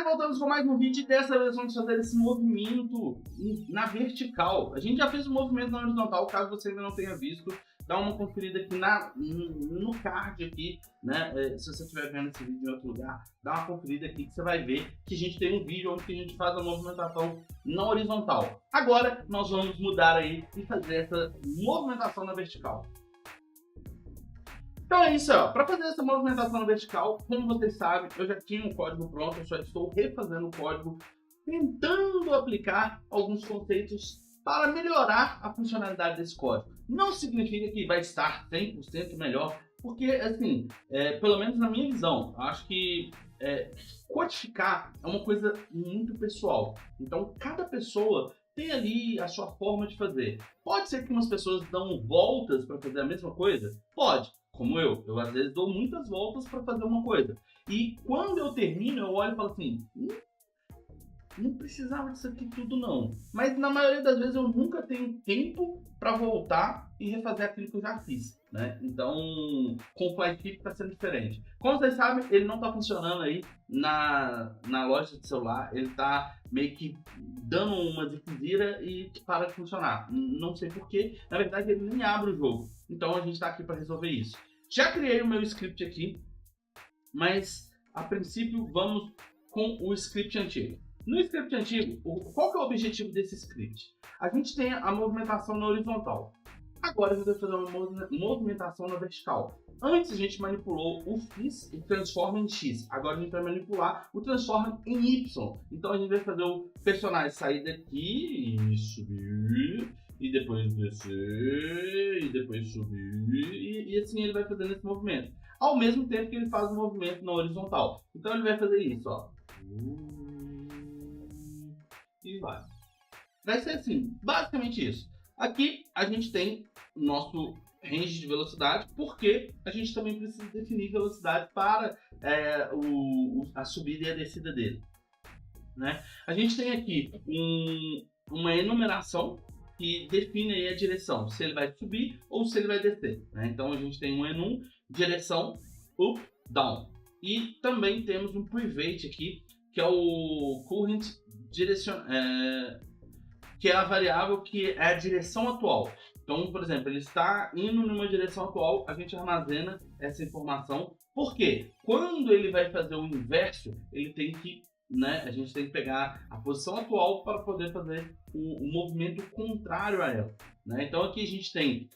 voltamos com mais um vídeo e dessa vez vamos fazer esse movimento na vertical. A gente já fez o movimento na horizontal, caso você ainda não tenha visto, dá uma conferida aqui no card aqui, né? Se você estiver vendo esse vídeo em outro lugar, dá uma conferida aqui que você vai ver que a gente tem um vídeo onde a gente faz a movimentação na horizontal. Agora nós vamos mudar aí e fazer essa movimentação na vertical. Então é isso, ó. Para fazer essa movimentação na vertical, como vocês sabem, eu já tinha um código pronto, eu só estou refazendo o código, tentando aplicar alguns conceitos para melhorar a funcionalidade desse código. Não significa que vai estar 100% melhor, porque, assim, pelo menos na minha visão, acho que codificar é uma coisa muito pessoal. Então, cada pessoa tem ali a sua forma de fazer. Pode ser que umas pessoas dão voltas para fazer a mesma coisa? Pode. Como eu às vezes dou muitas voltas para fazer uma coisa. E quando eu termino, eu olho e falo assim, não precisava disso aqui tudo não. Mas na maioria das vezes eu nunca tenho tempo para voltar e refazer aquilo que eu já fiz, né? Então, com o Flytip está sendo diferente. Como vocês sabem, ele não está funcionando aí na loja de celular. Ele está meio que dando uma ziquezira e para de funcionar. Não sei porquê. Na verdade, ele nem abre o jogo. Então, a gente está aqui para resolver isso. Já criei o meu script aqui, mas a princípio vamos com o script antigo. No script antigo, qual que é o objetivo desse script? A gente tem a movimentação na horizontal. Agora a gente vai fazer uma movimentação na vertical. Antes a gente manipulou o x e transforma em x. Agora a gente vai manipular o transforma em y. Então a gente vai fazer o personagem sair daqui e subir, e depois descer, e depois subir, e assim ele vai fazendo esse movimento. Ao mesmo tempo que ele faz o movimento na horizontal. Então ele vai fazer isso, ó. E vai. Vai ser assim, basicamente isso. Aqui a gente tem o nosso range de velocidade, porque a gente também precisa definir velocidade para a subida e a descida dele, né? A gente tem aqui uma enumeração que define aí a direção, se ele vai subir ou se ele vai descer, né? Então a gente tem um enum, direção, up, down. E também temos um private aqui, que é o current direction, que é a variável que é a direção atual. Então, por exemplo, ele está indo numa direção atual, a gente armazena essa informação. Por quê? Quando ele vai fazer o inverso, ele tem que, né, a gente tem que pegar a posição atual para poder fazer o movimento contrário a ela, né? Então aqui a gente tem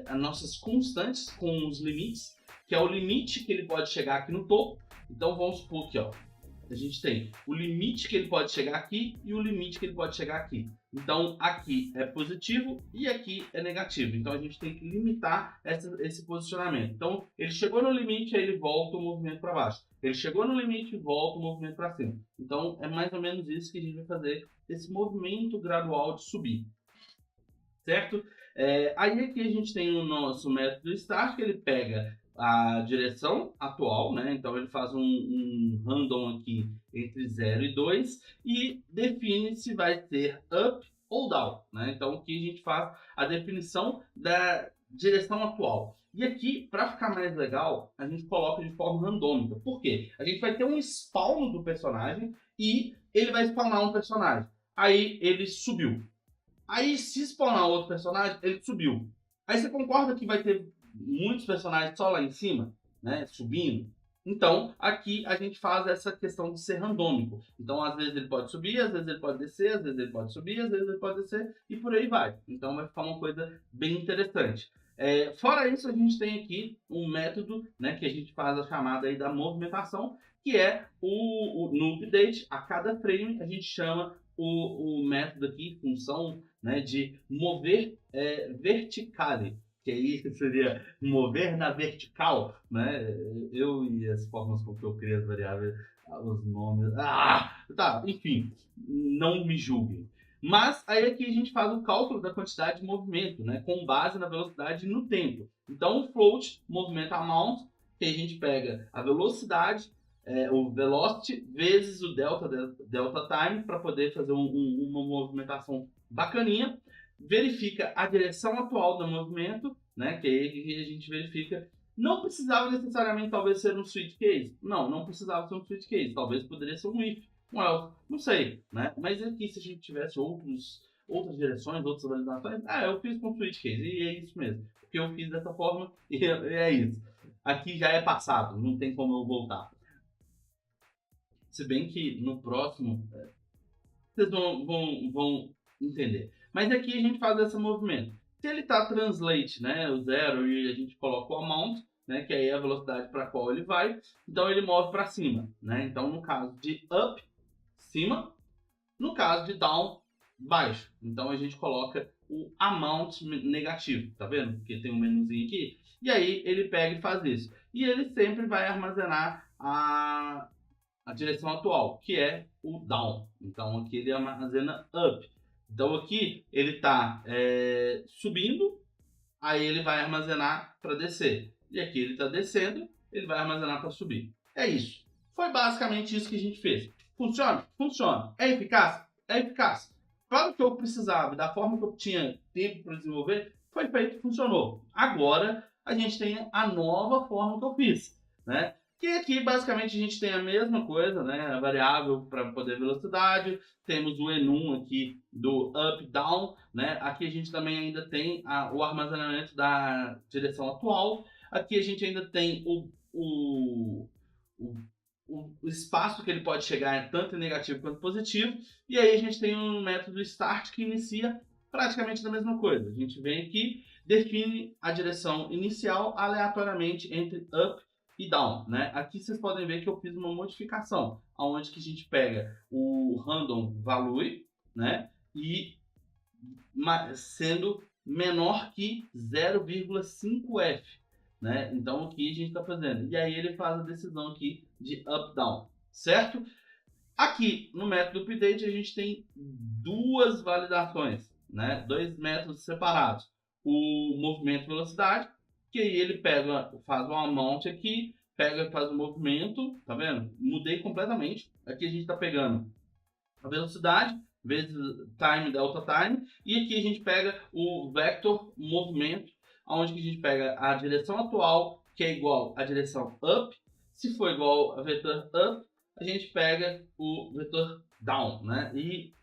as nossas constantes com os limites, que é o limite que ele pode chegar aqui no topo. Então vamos supor que, ó, a gente tem o limite que ele pode chegar aqui e o limite que ele pode chegar aqui. Então aqui é positivo e aqui é negativo. Então a gente tem que limitar esse posicionamento. Então ele chegou no limite, aí ele volta o movimento para baixo. Ele chegou no limite e volta o movimento para cima. Então é mais ou menos isso que a gente vai fazer, esse movimento gradual de subir. Certo? Aí aqui a gente tem o nosso método start, que ele pega a direção atual, né? Então ele faz um random aqui entre 0 e 2 e define se vai ser up ou down, né? Então aqui a gente faz a definição da direção atual. E aqui, para ficar mais legal, a gente coloca de forma randômica. Por quê? A gente vai ter um spawn do personagem e ele vai spawnar um personagem. Aí ele subiu. Aí se spawnar outro personagem, ele subiu. Aí você concorda que vai ter muitos personagens só lá em cima, né, subindo? Então, aqui a gente faz essa questão de ser randômico. Então, às vezes ele pode subir, às vezes ele pode descer, às vezes ele pode subir, às vezes ele pode descer, e por aí vai. Então, vai ficar uma coisa bem interessante. Fora isso, a gente tem aqui um método, né, que a gente faz a chamada aí da movimentação, que é no update, a cada frame, a gente chama o método aqui, função, né, de mover verticale, que aí seria mover na vertical, né? Eu e as formas com que eu crio as variáveis, os nomes... Tá, enfim, não me julguem. Mas aí aqui a gente faz o cálculo da quantidade de movimento, né, com base na velocidade e no tempo. Então o float, movimento amount, que a gente pega a velocidade, o velocity vezes o delta time, para poder fazer uma movimentação bacaninha. Verifica a direção atual do movimento, né, que aí a gente verifica Não precisava necessariamente talvez ser um switch case. Não precisava ser um switch case. Talvez poderia ser um if, um else, não sei, né? Mas aqui se a gente tivesse outras direções, outras validações, eu fiz com switch case e é isso mesmo. Porque eu fiz dessa forma e é isso. Aqui já é passado, não tem como eu voltar. Se bem que no próximo vocês vão entender. Mas aqui a gente faz esse movimento. Se ele está translate, né, o zero, e a gente coloca o amount, né, que aí é a velocidade para qual ele vai, então ele move para cima, né? Então no caso de up, cima, no caso de down, baixo. Então a gente coloca o amount negativo, tá vendo? Porque tem um menuzinho aqui. E aí ele pega e faz isso. E ele sempre vai armazenar a direção atual, que é o down. Então aqui ele armazena up. Então aqui ele está subindo, aí ele vai armazenar para descer. E aqui ele está descendo, ele vai armazenar para subir. É isso. Foi basicamente isso que a gente fez. Funciona? Funciona. É eficaz? É eficaz. Claro que eu precisava, da forma que eu tinha tempo para desenvolver, foi feito, funcionou. Agora a gente tem a nova forma que eu fiz, né? Que aqui basicamente a gente tem a mesma coisa, né? A variável para poder velocidade, temos o enum aqui do up down, né? Aqui a gente também ainda tem o armazenamento da direção atual. Aqui a gente ainda tem o espaço que ele pode chegar tanto em negativo quanto positivo. E aí a gente tem um método start que inicia praticamente da mesma coisa. A gente vem aqui, define a direção inicial aleatoriamente entre up e down, né? Aqui vocês podem ver que eu fiz uma modificação, onde que a gente pega o random value, né? E sendo menor que 0,5f, né? Então aqui a gente está fazendo. E aí ele faz a decisão aqui de up-down, certo? Aqui no método update a gente tem duas validações, né? Dois métodos separados. O movimento velocidade, que aí ele pega, faz um amount aqui, pega e faz o movimento, tá vendo? Mudei completamente. Aqui a gente está pegando a velocidade vezes time, delta time, e aqui a gente pega o vector movimento, onde a gente pega a direção atual, que é igual à direção up. Se for igual a vetor up, a gente pega o vetor down, né? E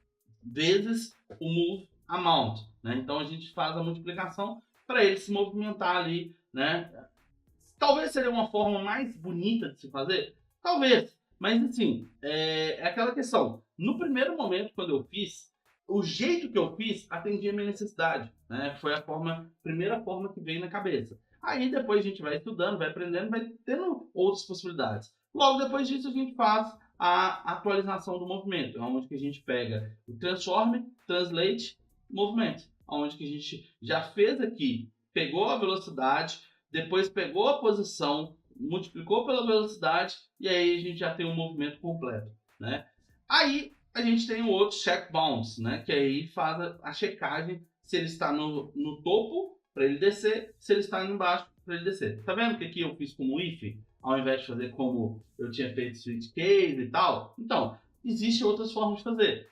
vezes o move amount, né? Então a gente faz a multiplicação para ele se movimentar ali, né? Talvez seria uma forma mais bonita de se fazer, talvez, mas assim, é aquela questão. No primeiro momento, quando eu fiz, o jeito que eu fiz atendia a minha necessidade, né? Foi a primeira forma que veio na cabeça. Aí depois a gente vai estudando, vai aprendendo, vai tendo outras possibilidades. Logo depois disso a gente faz a atualização do movimento, onde que a gente pega o transform, translate, movimento, onde que a gente já fez aqui, pegou a velocidade, depois pegou a posição, multiplicou pela velocidade e aí a gente já tem um movimento completo, né? Aí a gente tem o outro check bounce, né? Que aí faz a checagem se ele está no topo para ele descer, se ele está embaixo para ele descer. Tá vendo que aqui eu fiz como if, ao invés de fazer como eu tinha feito switch case e tal? Então, existem outras formas de fazer.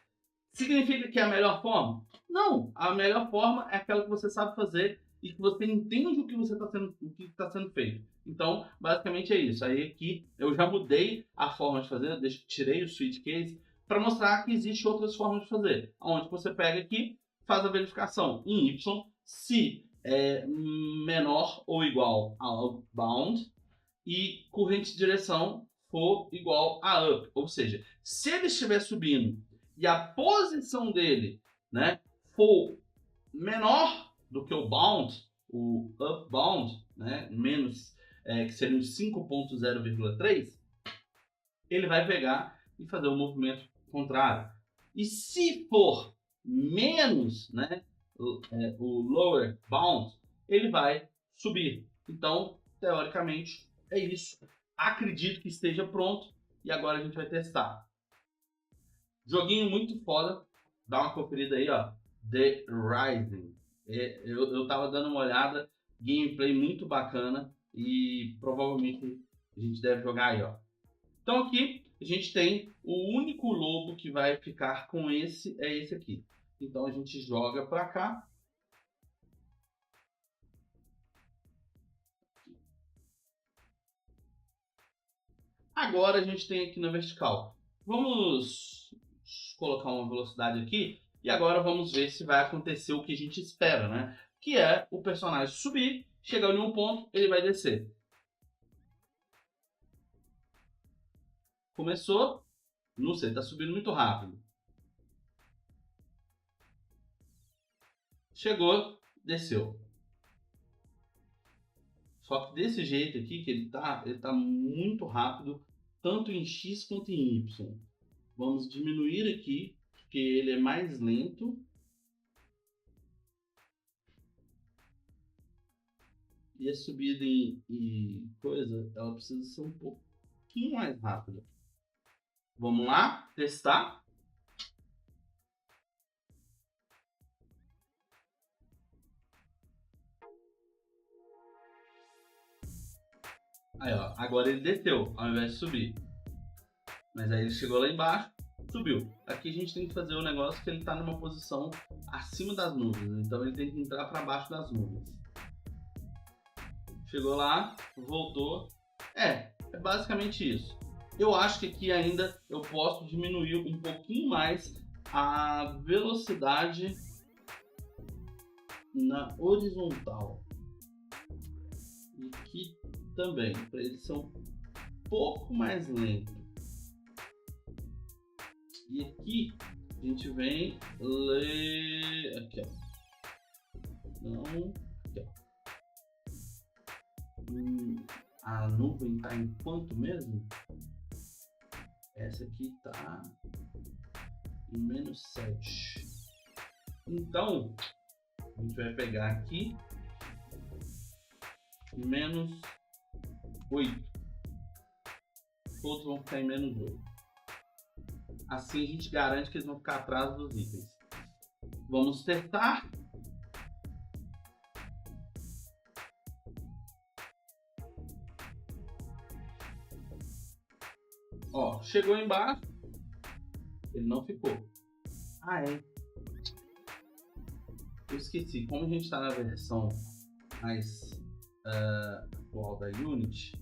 Significa que é a melhor forma? Não, a melhor forma é aquela que você sabe fazer e que você entende o que está sendo feito. Então, basicamente é isso. Aí aqui eu já mudei a forma de fazer, tirei o switch case para mostrar que existem outras formas de fazer. Onde você pega aqui, faz a verificação em y, se é menor ou igual a outbound e corrente de direção for igual a up. Ou seja, se ele estiver subindo e a posição dele, né, for menor do que o bound, o upbound, né, menos, que seria o 5.0,3, ele vai pegar e fazer o movimento contrário. E se for menos, né, o lower bound, ele vai subir. Então, teoricamente, é isso. Acredito que esteja pronto e agora a gente vai testar. Joguinho muito foda. Dá uma conferida aí, ó. The Rising. Eu tava dando uma olhada. Gameplay muito bacana. E provavelmente a gente deve jogar aí, ó. Então aqui a gente tem o único lobo que vai ficar com esse, é esse aqui. Então a gente joga pra cá. Agora a gente tem aqui na vertical. Vamos colocar uma velocidade aqui e agora vamos ver se vai acontecer o que a gente espera, né? Que é o personagem subir, chegar em um ponto, ele vai descer. Começou, não sei, tá subindo muito rápido. Chegou, desceu. Só que desse jeito aqui que ele tá muito rápido, tanto em X quanto em Y. Vamos diminuir aqui, porque ele é mais lento. E a subida em coisa, ela precisa ser um pouquinho mais rápida. Vamos lá, testar. Aí, ó, agora ele desceu, ao invés de subir. Mas aí ele chegou lá embaixo, subiu. Aqui a gente tem que fazer o negócio que ele está numa posição acima das nuvens. Então ele tem que entrar para baixo das nuvens. Chegou lá, voltou. É basicamente isso. Eu acho que aqui ainda eu posso diminuir um pouquinho mais a velocidade na horizontal. E aqui também, para ele ser um pouco mais lento. E aqui a gente vem ler aqui, ó. Não, aqui, ó. A nuvem tá em quanto mesmo? Essa aqui tá em -7. Então a gente vai pegar aqui -8. Todos vão ficar em -8. Assim a gente garante que eles vão ficar atrás dos itens. Vamos testar. Ó, chegou embaixo. Ele não ficou. Ah, é. Eu esqueci. Como a gente está na versão mais atual da Unity,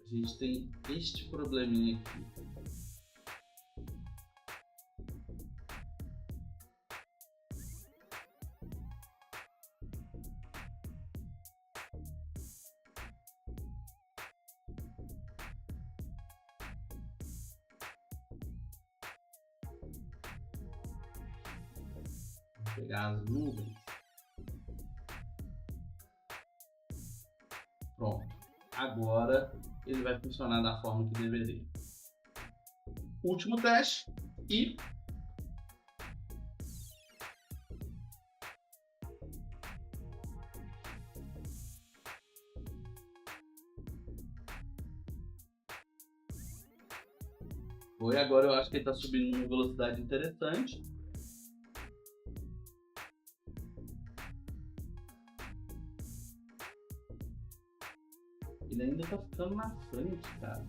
a gente tem este probleminha aqui. Vou pegar as nuvens. Pronto. Agora ele vai funcionar da forma que deveria. Último teste e foi. Agora eu acho que ele está subindo uma velocidade interessante. Ele ainda tá ficando na frente, cara.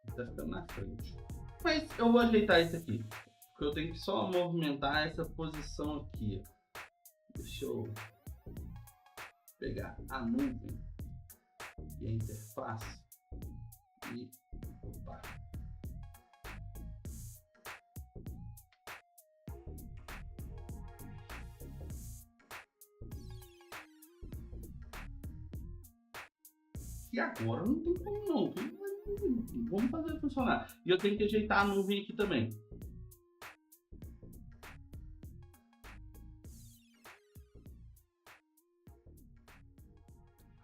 Ele tá ficando na frente. Mas eu vou ajeitar isso aqui. Porque eu tenho que só movimentar essa posição aqui. Deixa eu pegar a nuvem e a interface e opa. E agora não tem como não. Vamos fazer funcionar. E eu tenho que ajeitar a nuvem aqui também.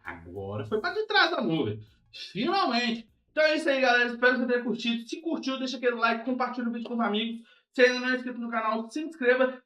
Agora foi para de trás da nuvem. Finalmente. Então é isso aí, galera. Espero que você tenha curtido. Se curtiu, deixa aquele like, compartilha o vídeo com os amigos. Se ainda não é inscrito no canal, se inscreva.